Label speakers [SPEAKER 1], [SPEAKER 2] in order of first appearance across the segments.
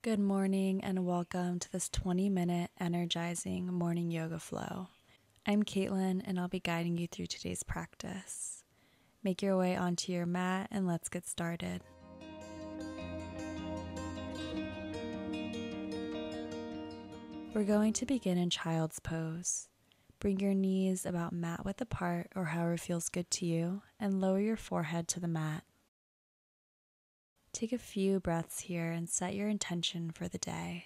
[SPEAKER 1] Good morning and welcome to this 20-minute energizing morning yoga flow. I'm Caitlin and I'll be guiding you through today's practice. Make your way onto your mat and let's get started. We're going to begin in child's pose. Bring your knees about mat width apart or however feels good to you and lower your forehead to the mat. Take a few breaths here and set your intention for the day.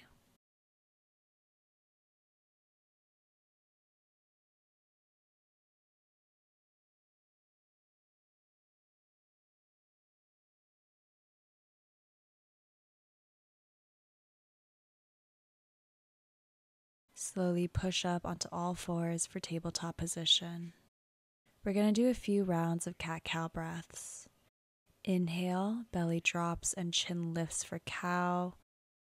[SPEAKER 1] Slowly push up onto all fours for tabletop position. We're going to do a few rounds of cat-cow breaths. Inhale, belly drops and chin lifts for cow.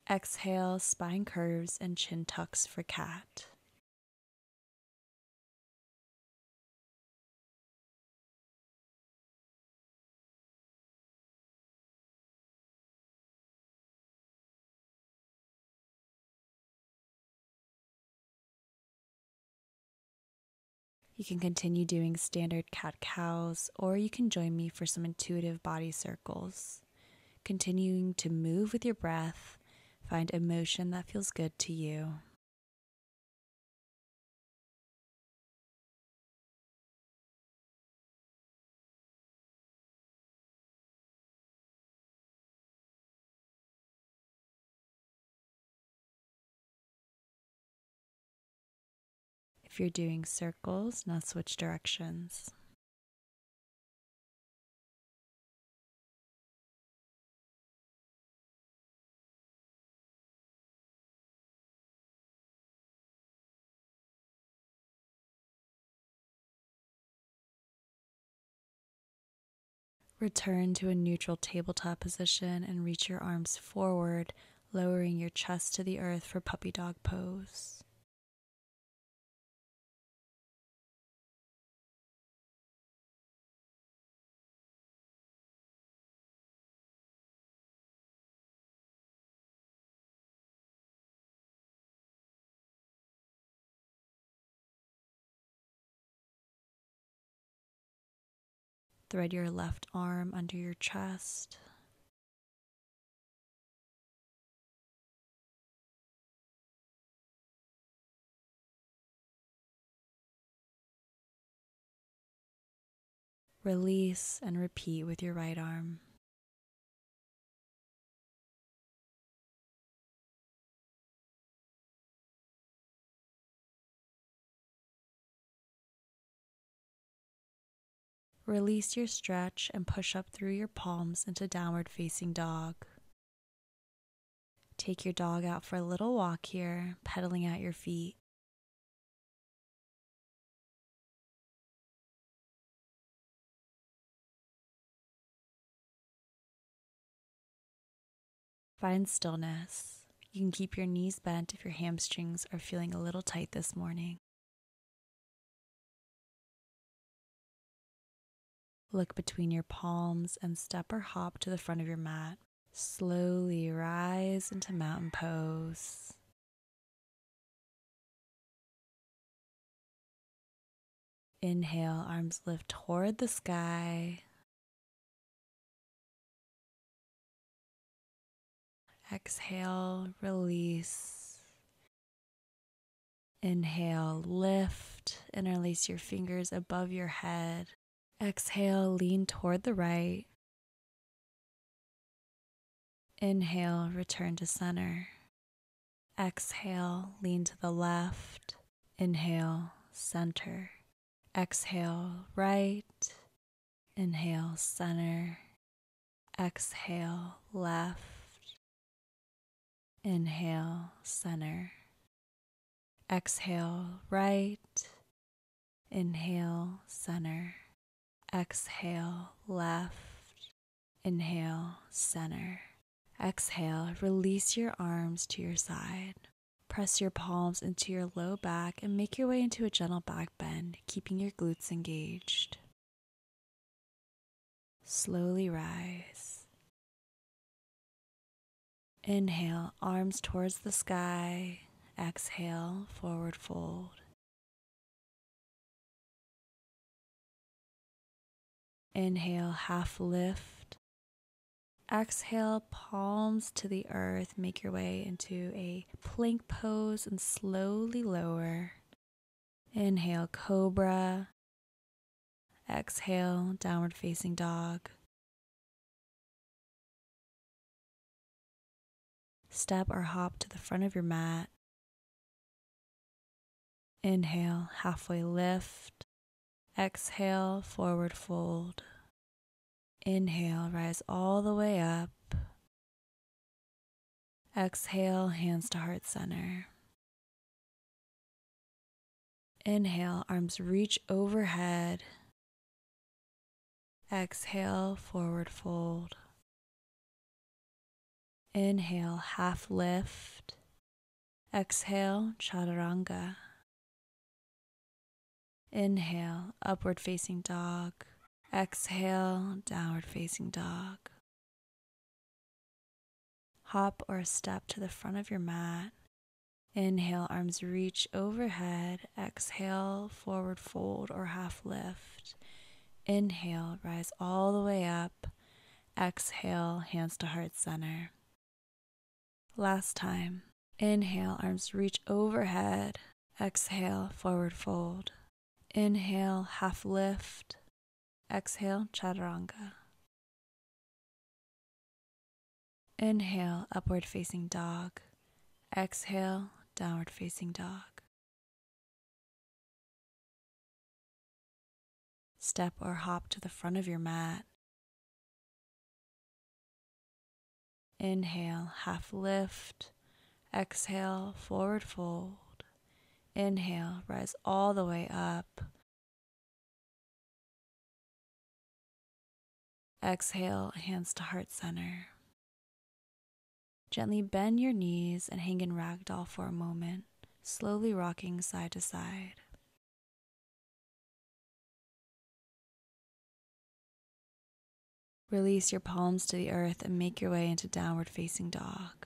[SPEAKER 1] Exhale, spine curves and chin tucks for cat. You can continue doing standard cat-cows, or you can join me for some intuitive body circles. Continuing to move with your breath, find a motion that feels good to you. If you're doing circles, now switch directions. Return to a neutral tabletop position and reach your arms forward, lowering your chest to the earth for puppy dog pose. Thread your left arm under your chest. Release and repeat with your right arm. Release your stretch and push up through your palms into downward facing dog. Take your dog out for a little walk here, pedaling out your feet. Find stillness. You can keep your knees bent if your hamstrings are feeling a little tight this morning. Look between your palms and step or hop to the front of your mat. Slowly rise into mountain pose. Inhale, arms lift toward the sky. Exhale, release. Inhale, lift, interlace your fingers above your head. Exhale, lean toward the right. Inhale, return to center. Exhale, lean to the left. Inhale, center. Exhale, right. Inhale, center. Exhale, left. Inhale, center. Exhale, right. Inhale, center. Exhale, left. Inhale, center. Exhale, release your arms to your side. Press your palms into your low back and make your way into a gentle back bend, keeping your glutes engaged. Slowly rise. Inhale, arms towards the sky. Exhale, forward fold. Inhale, half lift. Exhale, palms to the earth. Make your way into a plank pose and slowly lower. Inhale, cobra. Exhale, downward facing dog. Step or hop to the front of your mat. Inhale, halfway lift. Exhale, forward fold. Inhale, rise all the way up. Exhale, hands to heart center. Inhale, arms reach overhead. Exhale, forward fold. Inhale, half lift. Exhale, chaturanga. Inhale, upward facing dog. Exhale, downward facing dog. Hop or step to the front of your mat. Inhale, arms reach overhead. Exhale, forward fold or half lift. Inhale, rise all the way up. Exhale, hands to heart center. Last time. Inhale, arms reach overhead. Exhale, forward fold. Inhale, half lift. Exhale, chaturanga. Inhale, upward facing dog. Exhale, downward facing dog. Step or hop to the front of your mat. Inhale, half lift. Exhale, forward fold. Inhale, rise all the way up. Exhale, hands to heart center. Gently bend your knees and hang in ragdoll for a moment, slowly rocking side to side. Release your palms to the earth and make your way into downward facing dog.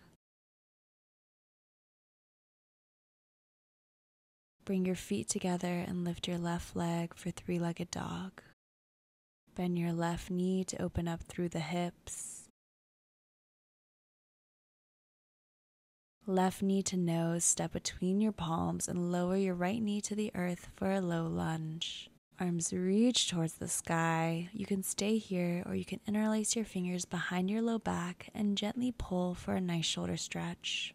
[SPEAKER 1] Bring your feet together and lift your left leg for three-legged dog. Bend your left knee to open up through the hips. Left knee to nose, step between your palms and lower your right knee to the earth for a low lunge. Arms reach towards the sky. You can stay here or you can interlace your fingers behind your low back and gently pull for a nice shoulder stretch.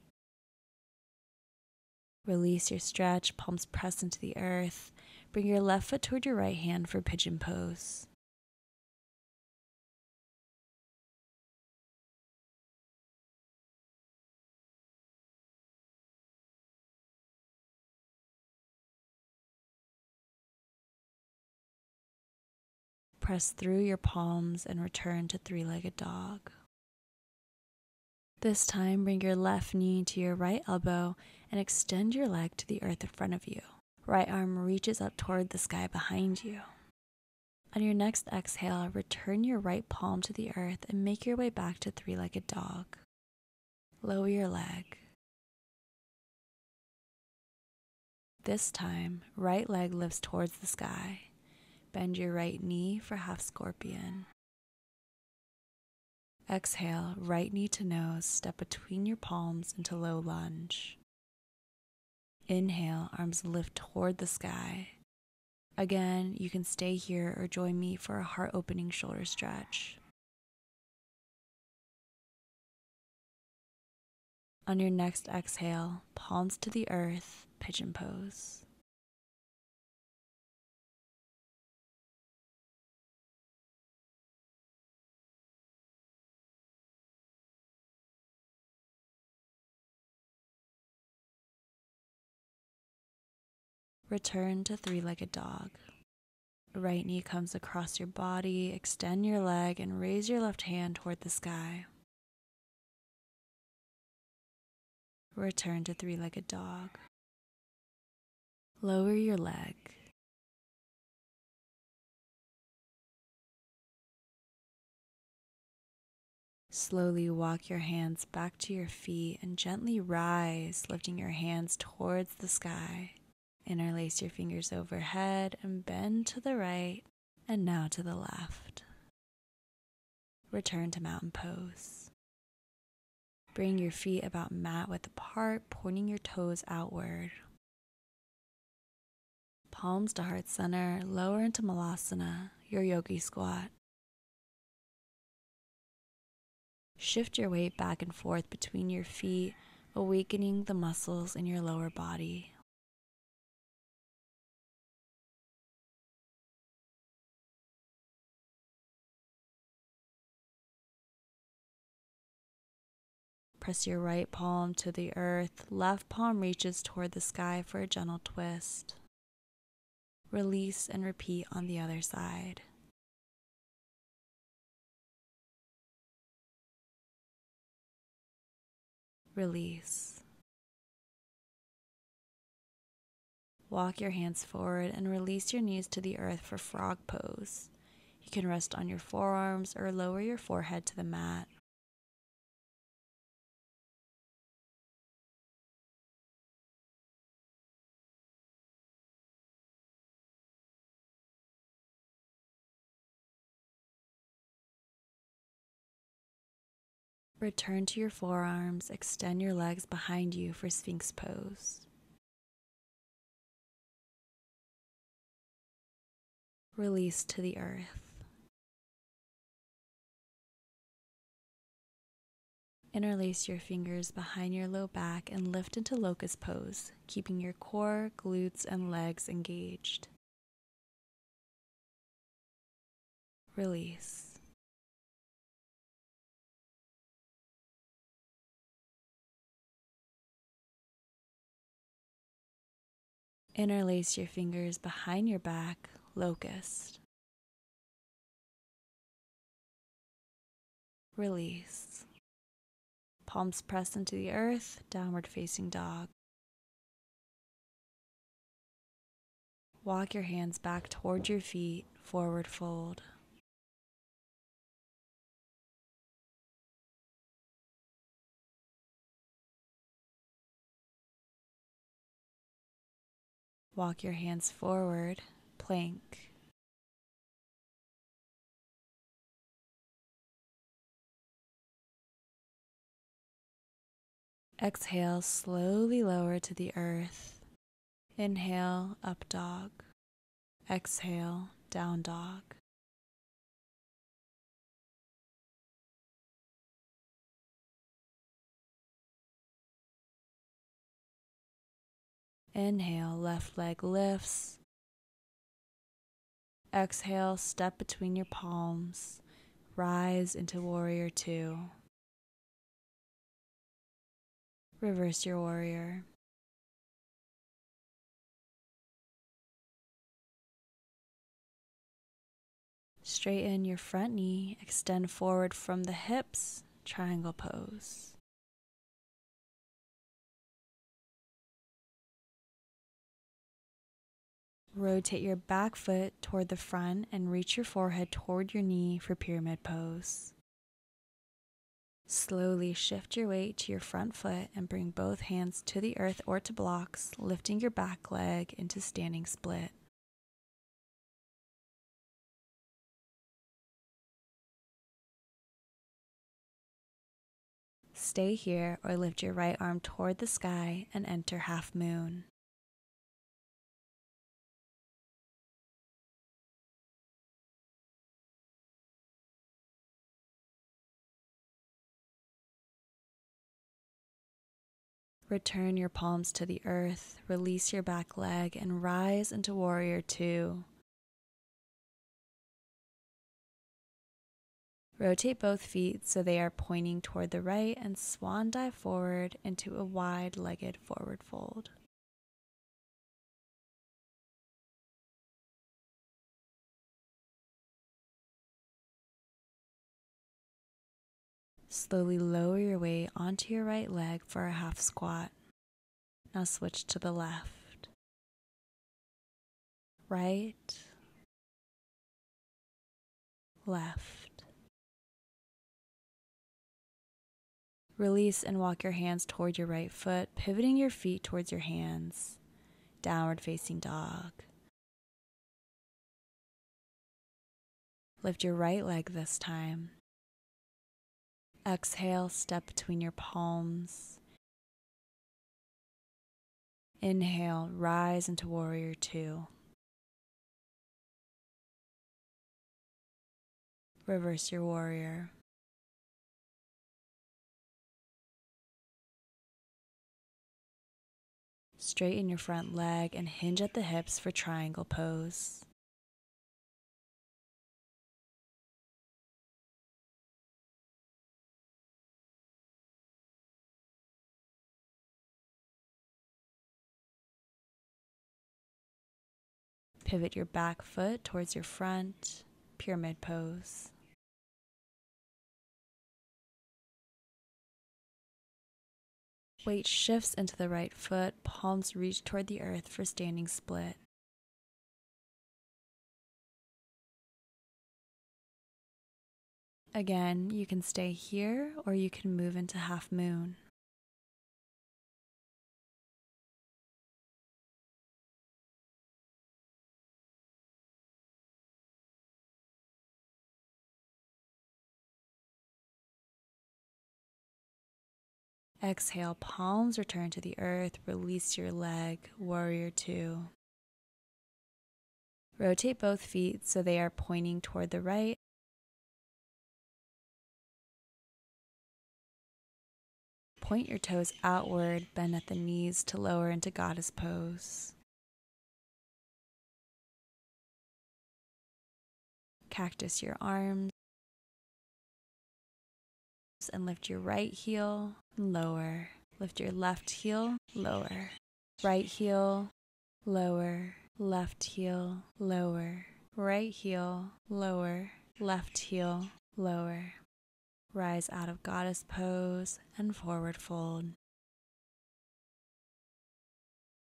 [SPEAKER 1] Release your stretch, palms press into the earth. Bring your left foot toward your right hand for Pigeon Pose. Press through your palms and return to three-legged dog. This time, bring your left knee to your right elbow and extend your leg to the earth in front of you. Right arm reaches up toward the sky behind you. On your next exhale, return your right palm to the earth and make your way back to three-legged dog. Lower your leg. This time, right leg lifts towards the sky. Bend your right knee for half scorpion. Exhale, right knee to nose, step between your palms into low lunge. Inhale, arms lift toward the sky. Again, you can stay here or join me for a heart-opening shoulder stretch. On your next exhale, palms to the earth, Pigeon Pose. Return to three-legged dog. Right knee comes across your body, extend your leg and raise your left hand toward the sky. Return to three-legged dog. Lower your leg. Slowly walk your hands back to your feet and gently rise, lifting your hands towards the sky. Interlace your fingers overhead and bend to the right and now to the left. Return to mountain pose. Bring your feet about mat width apart, pointing your toes outward. Palms to heart center, lower into malasana, your yogi squat. Shift your weight back and forth between your feet, awakening the muscles in your lower body. Press your right palm to the earth, left palm reaches toward the sky for a gentle twist. Release and repeat on the other side. Release. Walk your hands forward and release your knees to the earth for frog pose. You can rest on your forearms or lower your forehead to the mat. Return to your forearms, extend your legs behind you for Sphinx pose. Release to the earth. Interlace your fingers behind your low back and lift into locust pose, keeping your core, glutes, and legs engaged. Release. Interlace your fingers behind your back, locust. Release. Palms press into the earth, downward facing dog. Walk your hands back toward your feet, forward fold. Walk your hands forward, plank. Exhale, slowly lower to the earth. Inhale, up dog. Exhale, down dog. Inhale, left leg lifts. Exhale, step between your palms. Rise into warrior two. Reverse your warrior. Straighten your front knee, extend forward from the hips, triangle pose. Rotate your back foot toward the front and reach your forehead toward your knee for pyramid pose. Slowly shift your weight to your front foot and bring both hands to the earth or to blocks, lifting your back leg into standing split. Stay here or lift your right arm toward the sky and enter half moon. Return your palms to the earth, release your back leg, and rise into warrior two. Rotate both feet so they are pointing toward the right and swan dive forward into a wide-legged forward fold. Slowly lower your weight onto your right leg for a half squat. Now switch to the left. Right, left. Release and walk your hands toward your right foot, pivoting your feet towards your hands. Downward facing dog. Lift your right leg this time. Exhale, step between your palms. Inhale, rise into warrior two. Reverse your warrior. Straighten your front leg and hinge at the hips for triangle pose. Pivot your back foot towards your front, pyramid pose. Weight shifts into the right foot, palms reach toward the earth for standing split. Again, you can stay here or you can move into half moon. Exhale, palms return to the earth, release your leg, warrior two. Rotate both feet so they are pointing toward the right. Point your toes outward, bend at the knees to lower into goddess pose. Cactus your arms and lift your right heel, lower. Lift your left heel, lower. Right heel, lower. Left heel, lower. Right heel, lower. Left heel, lower. Rise out of goddess pose and forward fold.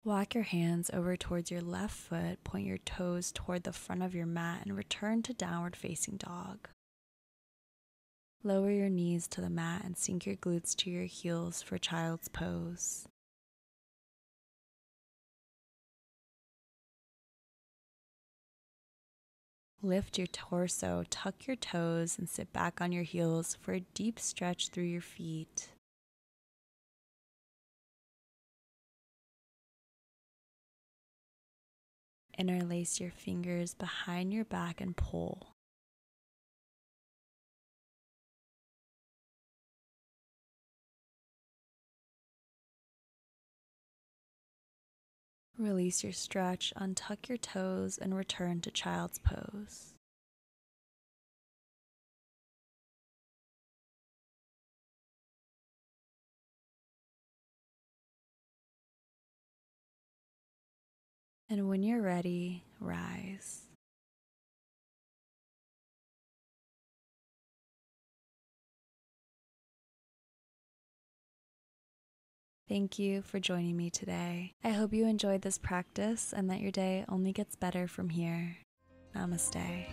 [SPEAKER 1] Walk your hands over towards your left foot, point your toes toward the front of your mat, and return to downward facing dog. Lower your knees to the mat and sink your glutes to your heels for child's pose. Lift your torso, tuck your toes, and sit back on your heels for a deep stretch through your feet. Interlace your fingers behind your back and pull. Release your stretch, untuck your toes, and return to child's pose. And when you're ready, rise. Thank you for joining me today. I hope you enjoyed this practice and that your day only gets better from here. Namaste.